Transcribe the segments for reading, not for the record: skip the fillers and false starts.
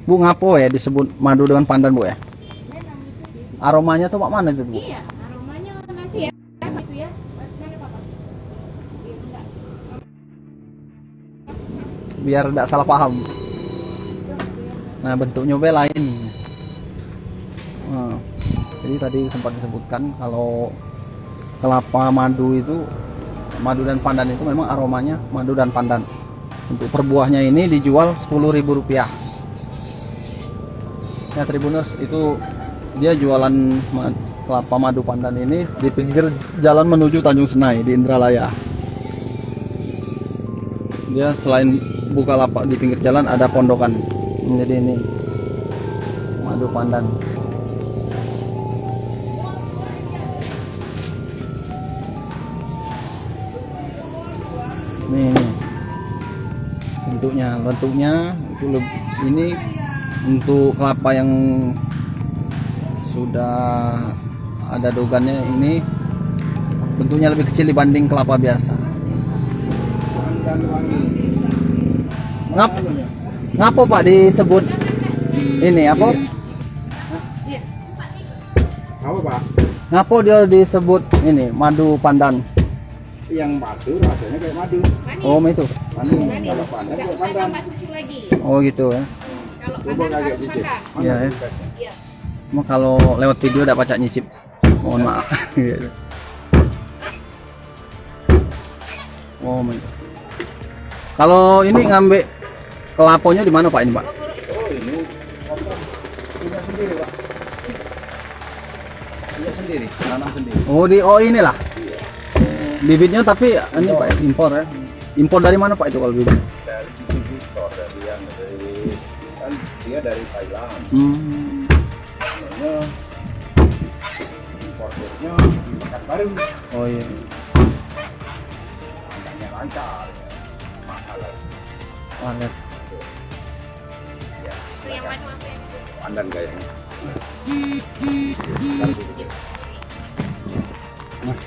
Bu, ngapo ya disebut madu dengan pandan, Bu ya? Aromanya tuh Pak mana itu, Bu? Iya, aromanya nanti ya, itu ya. Mana Papa? Biar tidak salah paham. Nah, bentuknya be lain. Nah, jadi tadi sempat disebutkan kalau kelapa madu itu, madu dan pandan itu memang aromanya madu dan pandan. Untuk per buahnya ini dijual Rp10.000. Ya Tribuners, itu dia jualan kelapa madu pandan ini di pinggir jalan menuju Tanjung Senai di Indralaya. Dia selain buka lapak di pinggir jalan ada pondokan. Jadi ini madu pandan. Nih bentuknya itu ini untuk kelapa yang sudah ada dogannya, ini bentuknya lebih kecil dibanding kelapa biasa. Ngapo Pak disebut ini apa? Apa Pak? Ngapo dia disebut ini madu pandan? Yang madu rasanya kayak madu. Manis. Oh itu. Manis. Manis. Kalau pandan Nggak kayak usah pandan. tambah susu lagi. Oh gitu ya. Kalau Coba pandan kayak harus gitu. makan. Iya, ya. Iya. Cuma kalau lewat video udah pacak nyicip. Mohon maaf. Oh my. Kalau ini ngambil kelaponya di mana Pak ini Pak? Oh ini punya sendiri Pak. Punya sendiri, tanam sendiri. Oh inilah. Bibitnya tapi ini Pak impor ya. Impor dari mana Pak itu kalau bibit? Dari distributor, dari yang dari kan dia dari Thailand. Namanya importernya di Pekanbaru. Oh iya. Harganya lancar. Mahal lagi. Walet. Ya, Itu yang madu apa yang itu? pandan kayaknya. Nah.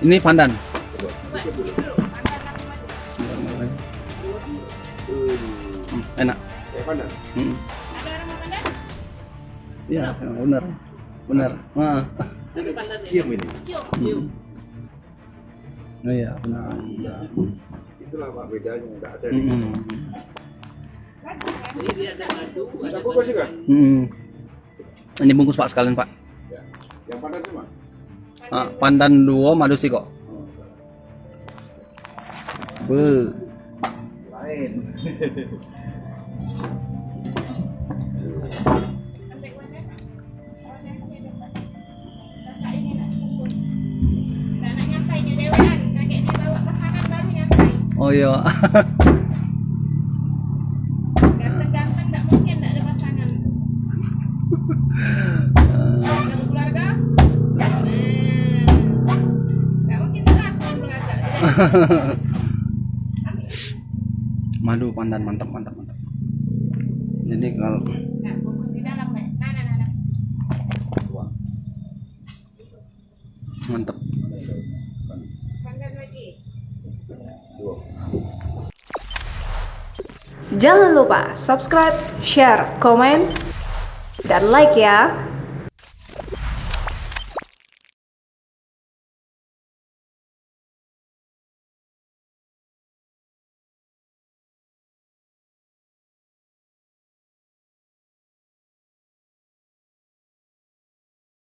Ini pandan. Bismillahirrahmanirrahim. Enak. Kayak pandan. Ada aroma pandan? Iya, benar. Benar. Heeh. Cium ini. Cium. Oh iya, benar. Itulah Pak bedanya, enggak ada. Bagus kan? Bisa bungkus juga? Ini bungkus Pak sekalian Pak. Ya. Yang pandan cuma? Pandan 2 madu sih kok. Be. Lain. Sampai mana nak? Oh nasi ada Pak. Kakak ini nak bungkus. Tak nak nyampai ni dewan. Kakek dia bawa pasangan baru nyampai. Oh iya. Ganteng-ganteng tak mungkin tak ada pasangan. Ada keluarga? Tak mungkin tak ada keluarga. Madu pandan mantap. Jadi kalau Nah, bungkus di dalam Pak. Nah. mantap. Pandan lagi. Jangan lupa subscribe, share, komen, dan like ya.